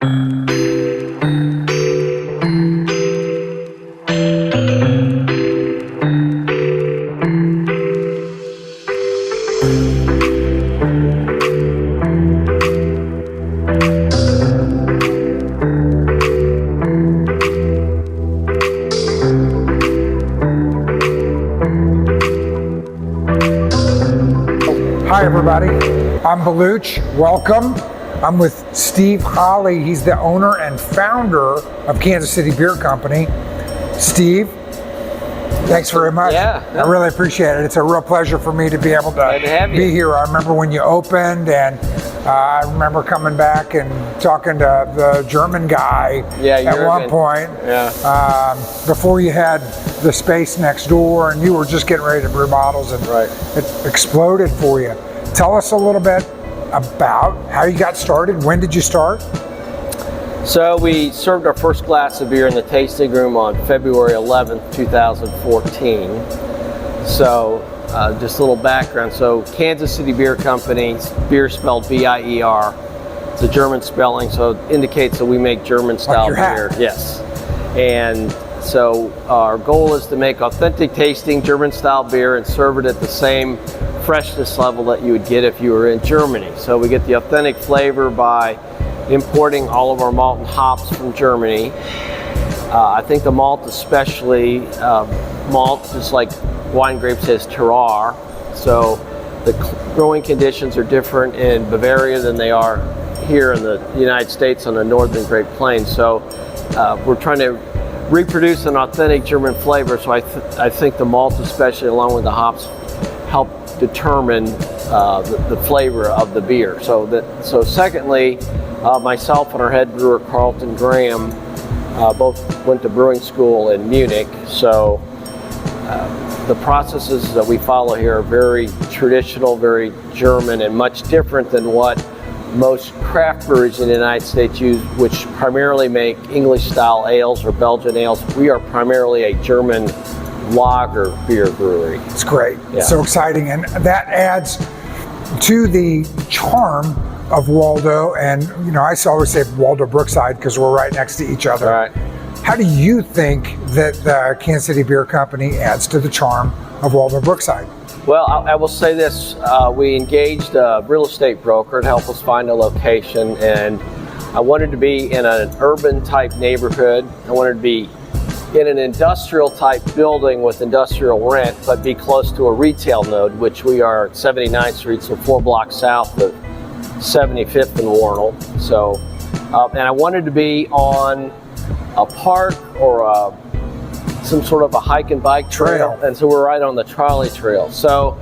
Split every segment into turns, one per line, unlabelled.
Hi everybody, I'm Bellucci, welcome. I'm with Steve Holle. He's the owner and founder of Kansas City Bier Company. Steve, thanks very much.
Yeah.
I really appreciate it. It's a real pleasure for me to be able to be here. I remember when you opened, and I remember coming back and talking to the German guy at one point. Before you had the space next door, and you were just getting ready to brew bottles, and it exploded for you. Tell us a little bit about how you got started. When did you start?
So we served our first glass of beer in the tasting room on February 11th, 2014. So just a little background. So Kansas City Bier Company, beer spelled B-I-E-R. It's a German spelling, so it indicates that we make German style beer. Yes. And so our goal is to make authentic tasting German style beer and serve it at the same freshness level that you would get if you were in Germany. So we get the authentic flavor by importing all of our malt and hops from Germany. I think the malt especially, malt just like wine grapes has terroir. So the growing conditions are different in Bavaria than they are here in the United States on the northern Great Plains. So we're trying to reproduce an authentic German flavor. So I think the malt especially along with the hops help determine the flavor of the beer. So secondly, myself and our head brewer Carlton Graham both went to brewing school in Munich. So the processes that we follow here are very traditional, very German, and much different than what most craft breweries in the United States use, which primarily make English style ales or Belgian ales. We are primarily a German lager beer brewery.
It's great. Yeah. So exciting, and that adds to the charm of Waldo. And you know, I always say Waldo Brookside because we're right next to each other.
Right.
How do you think that the Kansas City Bier Company adds to the charm of Waldo Brookside?
Well, I will say this, we engaged a real estate broker to help us find a location, and I wanted to be in an urban type neighborhood. I wanted to be in an industrial type building with industrial rent, but be close to a retail node, which we are at 79th Street, so 4 blocks south of 75th and Warnell. So, and I wanted to be on a park or some sort of a hike and bike trail, and so we're right on the trolley trail. So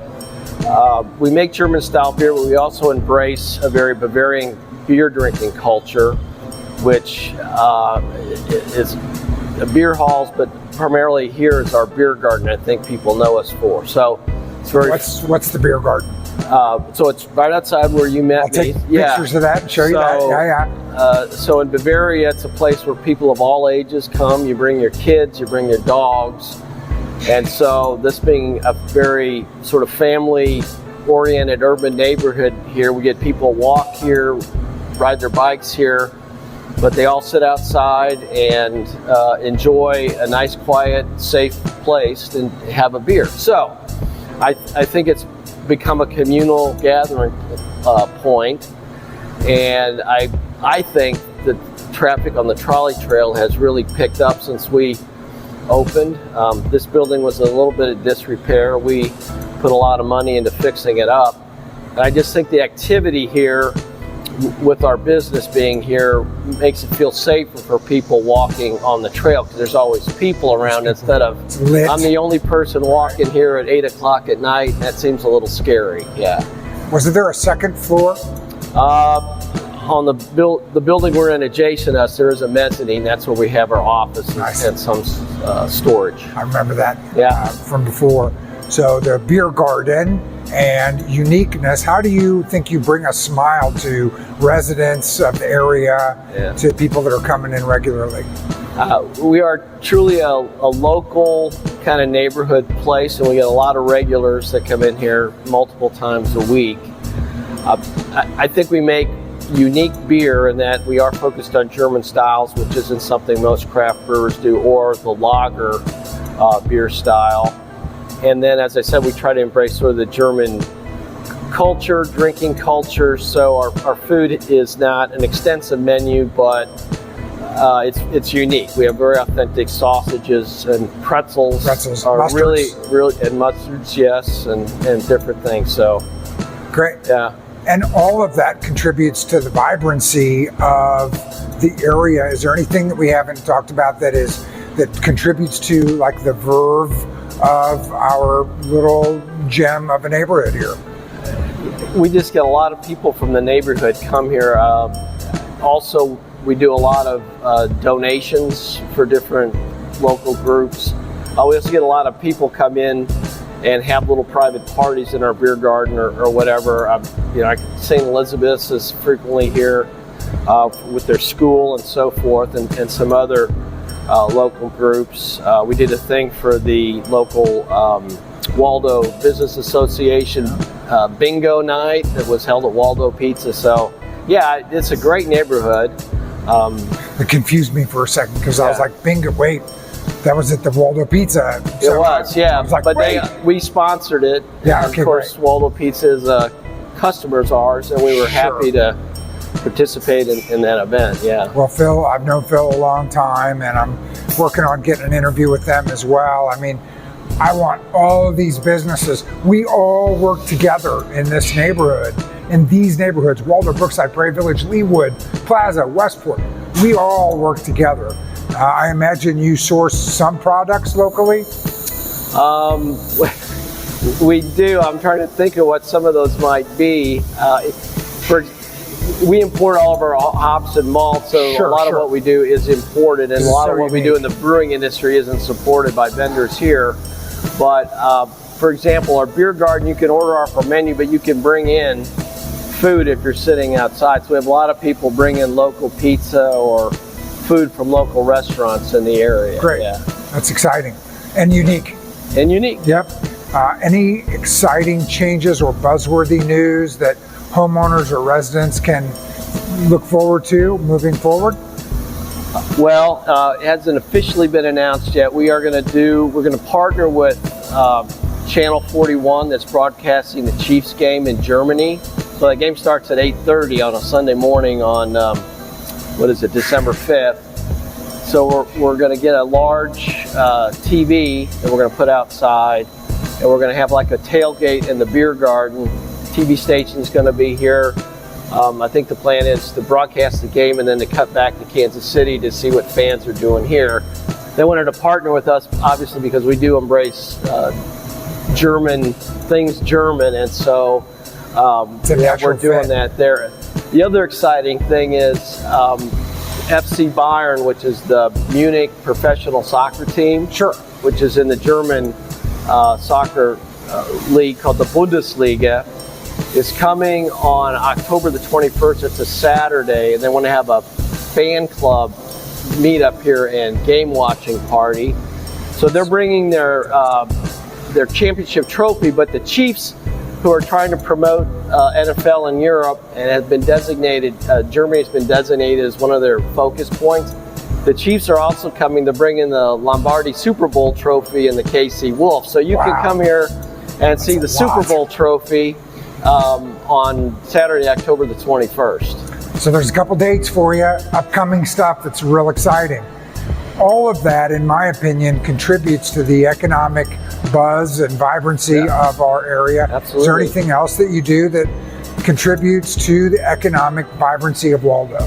we make German style beer, but we also embrace a very Bavarian beer drinking culture, which is beer halls, but primarily here is our beer garden. I think people know us for. So it's very.
What's the beer garden?
So it's right outside where you met
me. I'll take pictures of that and show you that.
So in Bavaria, it's a place where people of all ages come. You bring your kids, you bring your dogs. And so this being a very sort of family-oriented urban neighborhood here, we get people walk here, ride their bikes here, but they all sit outside and enjoy a nice, quiet, safe place and have a beer. So I think it's become a communal gathering point, and I think the traffic on the trolley trail has really picked up since we opened. This building was a little bit of disrepair. We put a lot of money into fixing it up, and I just think the activity here with our business being here makes it feel safer for people walking on the trail, because there's always people around instead of I'm the only person walking here at 8 o'clock at night. That seems a little scary. Yeah.
Was there a second floor?
On the building we're in adjacent to us, there is a mezzanine. That's where we have our office and some storage.
I remember that from before. So the beer garden and uniqueness, how do you think you bring a smile to residents of the area, to people that are coming in regularly?
We are truly a local kind of neighborhood place, and we get a lot of regulars that come in here multiple times a week. I think we make unique beer in that we are focused on German styles, which isn't something most craft brewers do, or the lager beer style. And then, as I said, we try to embrace sort of the German culture, drinking culture. So our food is not an extensive menu, but it's unique. We have very authentic sausages and pretzels are
mustards.
really, and mustards, yes, and different things. So
great.
Yeah.
And all of that contributes to the vibrancy of the area. Is there anything that we haven't talked about that contributes to like the verve of our little gem of a neighborhood here?
We just get a lot of people from the neighborhood come here. Also, we do a lot of donations for different local groups. We also get a lot of people come in and have little private parties in our beer garden or whatever. St. Elizabeth's is frequently here with their school and so forth, and some other local groups. We did a thing for the local Waldo Business Association bingo night that was held at Waldo Pizza. So yeah, it's a great neighborhood.
It confused me for a second because I was like, bingo, wait, that was at the Waldo Pizza.
So it was, yeah.
I was like,
but
wait.
We sponsored it.
Yeah,
and
okay,
of course,
right.
Waldo Pizza is a customer of ours, and we were happy to participate in that event, yeah.
Well, Phil, I've known Phil a long time, and I'm working on getting an interview with them as well. I mean, I want all of these businesses. We all work together in this neighborhood, in these neighborhoods, Waldo Brookside, Prairie Village, Leewood, Plaza, Westport. We all work together. I imagine you source some products locally?
We do. I'm trying to think of what some of those might be. We import all of our hops and malts, so a lot of what we do is imported, and a lot of what we do in the brewing industry isn't supported by vendors here. But for example, our beer garden, you can order off our menu, but you can bring in food if you're sitting outside. So we have a lot of people bring in local pizza or food from local restaurants in the area.
Great.
Yeah.
That's exciting and unique.
And unique.
Yep. Any exciting changes or buzzworthy news that homeowners or residents can look forward to moving forward?
Well, it hasn't officially been announced yet. We're going to partner with Channel 41 that's broadcasting the Chiefs game in Germany. So that game starts at 8:30 on a Sunday morning on, December 5th. So we're going to get a large TV that we're going to put outside, and we're going to have like a tailgate in the beer garden. TV station's going to be here. I think the plan is to broadcast the game and then to cut back to Kansas City to see what fans are doing here. They wanted to partner with us, obviously, because we do embrace German, and so we're doing that there. The other exciting thing is FC Bayern, which is the Munich professional soccer team, which is in the German soccer league called the Bundesliga, is coming on October the 21st. It's a Saturday, and they want to have a fan club meet up here and game watching party. So they're bringing their championship trophy, but the Chiefs, who are trying to promote NFL in Europe and have been designated, Germany has been designated as one of their focus points. The Chiefs are also coming to bring in the Lombardi Super Bowl trophy and the KC Wolf. So you can come here and see the Super Bowl trophy on Saturday, October the 21st.
So there's a couple dates for you, upcoming stuff that's real exciting. All of that, in my opinion, contributes to the economic buzz and vibrancy of our area.
Absolutely.
Is there anything else that you do that contributes to the economic vibrancy of Waldo?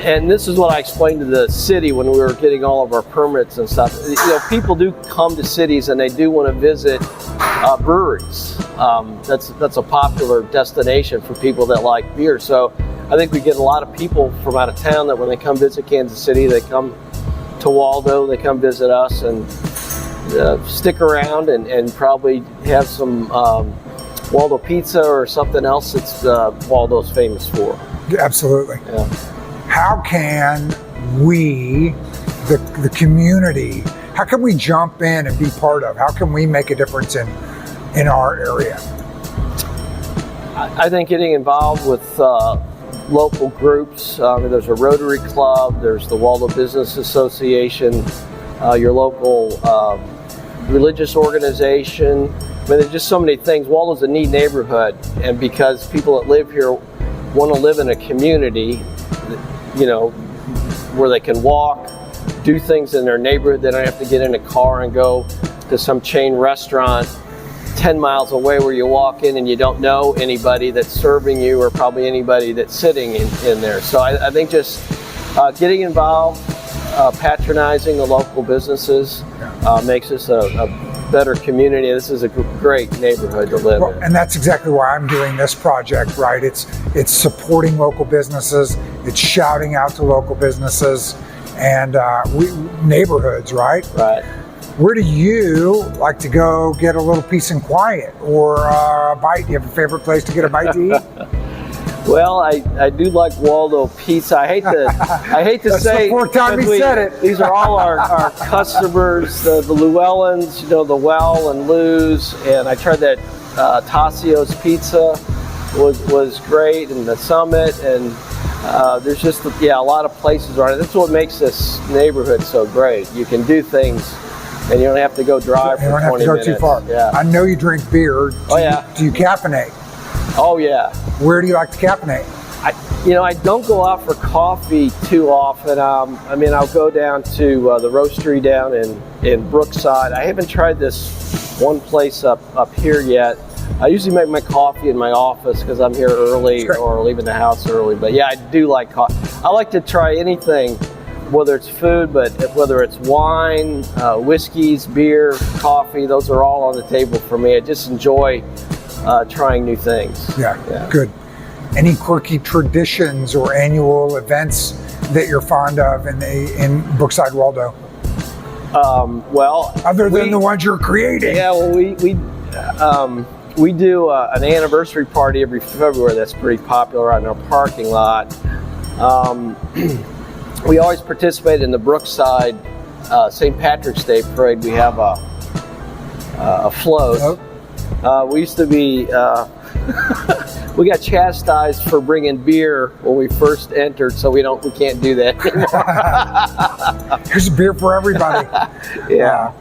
And this is what I explained to the city when we were getting all of our permits and stuff. You know, people do come to cities and they do want to visit breweries. That's a popular destination for people that like beer. So I think we get a lot of people from out of town that when they come visit Kansas City, they come to Waldo, they come visit us and stick around and probably have some Waldo pizza or something else that's Waldo's famous for.
Absolutely.
Yeah.
How can we, the community, how can we jump in and be part of? How can we make a difference in our area?
I think getting involved with local groups. There's a Rotary Club, there's the Waldo Business Association, your local religious organization. There's just so many things. Waldo's a neat neighborhood, and because people that live here want to live in a community, where they can walk, do things in their neighborhood. They don't have to get in a car and go to some chain restaurant 10 miles away where you walk in and you don't know anybody that's serving you or probably anybody that's sitting in there. So I think just getting involved, patronizing the local businesses makes us a better community. This is a great neighborhood to live in.
And that's exactly why I'm doing this project, right? It's supporting local businesses, it's shouting out to local businesses and neighborhoods, right?
Right.
Where do you like to go get a little peace and quiet or a bite? Do you have a favorite place to get a bite to eat?
Well, I do like Waldo Pizza. I hate to
That's
say
the fourth time he said it.
These are all our customers, the Llewellyns, the Well and Lou's, and I tried that Tassio's Pizza was great, and the Summit, and there's just a lot of places around it. That's what makes this neighborhood so great. You can do things, and you don't have to go drive for 20 minutes.
You don't have to go too far.
Yeah.
I know you drink beer. Do you caffeinate?
Oh yeah.
Where do you like to caffeinate?
I don't go out for coffee too often. I'll go down to the roastery down in Brookside. I haven't tried this one place up here yet. I usually make my coffee in my office because I'm here early or leaving the house early. But yeah, I do like coffee. I like to try anything, whether it's food, but whether it's wine, whiskeys, beer, coffee, those are all on the table for me. I just enjoy trying new things.
Yeah, good. Any quirky traditions or annual events that you're fond of in Brookside Waldo? Other than the ones you're creating.
Yeah, well, we do an anniversary party every February that's pretty popular out in our parking lot. We always participate in the Brookside St. Patrick's Day parade. We have a float. We used to be, we got chastised for bringing beer when we first entered, so we can't do that anymore.
There's beer for everybody.
Yeah.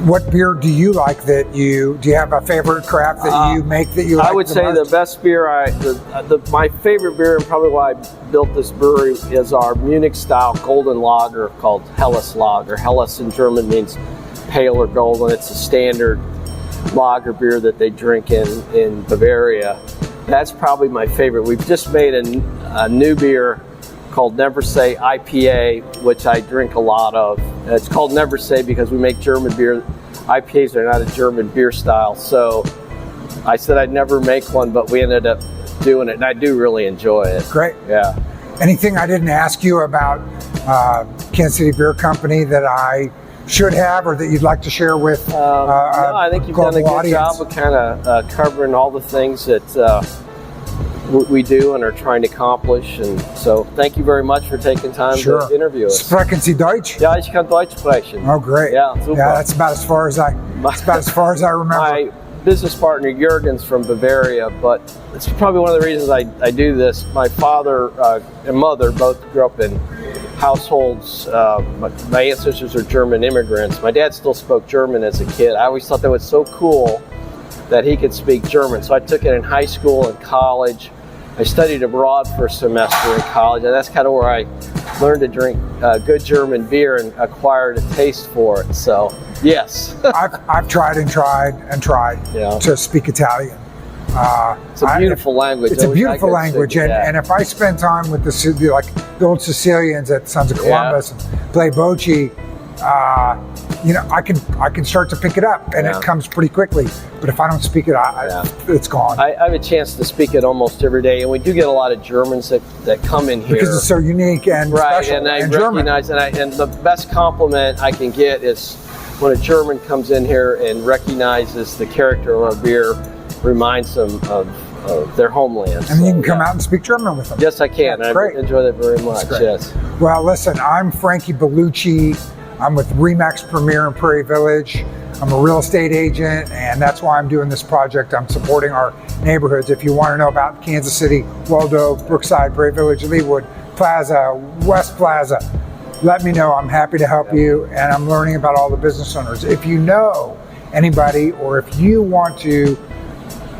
What beer do you like do you have a favorite craft that you make that you like?
I would say the best beer, my favorite beer, and probably why I built this brewery, is our Munich style golden lager called Helles lager. Helles in German means pale or golden. It's a standard lager beer that they drink in Bavaria. That's probably my favorite. We've just made a new beer called Never Say IPA, which I drink a lot of. It's called Never Say because we make German beer. IPAs are not a German beer style, so I said I'd never make one, but we ended up doing it, and I do really enjoy it.
Great.
Yeah.
Anything I didn't ask you about Kansas City Bier Company that I should have, or that you'd like to share with
no, I think you've done a good job of kind of covering all the things that we do and are trying to accomplish, and so thank you very much for taking time to interview us.
Sprechen Sie Deutsch?
Ja, ich kann Deutsch sprechen.
Oh, great.
Yeah, super.
Yeah, that's about as far as I remember.
My business partner Jurgen's from Bavaria, but it's probably one of the reasons I do this. My father and mother both grew up in households. My ancestors are German immigrants. My dad still spoke German as a kid. I always thought that was so cool that he could speak German. So I took it in high school and college. I studied abroad for a semester in college, and that's kind of where I learned to drink good German beer and acquired a taste for it. So, yes.
I've tried to speak Italian.
It's a beautiful language.
It's a beautiful language, and if I spend time with the old Sicilians at Sons of Columbus and play bocce, I can start to pick it up, and it comes pretty quickly. But if I don't speak it, it's gone.
I have a chance to speak it almost every day, and we do get a lot of Germans that come in here
because it's so unique and special.
And I recognize, and the best compliment I can get is when a German comes in here and recognizes the character of our beer, reminds them of their homeland.
And you can come out and speak German with them.
Yes, I can. I enjoy that very much. Yes.
Well, listen, I'm Frankie Bellucci. I'm with Remax Premier in Prairie Village. I'm a real estate agent, and that's why I'm doing this project. I'm supporting our neighborhoods. If you want to know about Kansas City, Waldo, Brookside, Prairie Village, Leawood, Plaza, West Plaza, let me know. I'm happy to help you, and I'm learning about all the business owners. If you know anybody, or if you want to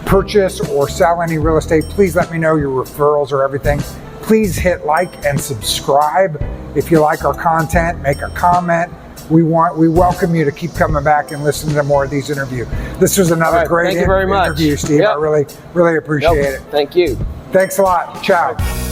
purchase or sell any real estate, please let me know. Your referrals are everything. Please hit like and subscribe. If you like our content, make a comment. We welcome you to keep coming back and listening to more of these interviews. This was another great interview, Steve. I really appreciate it.
Thank you.
Thanks a lot. Ciao.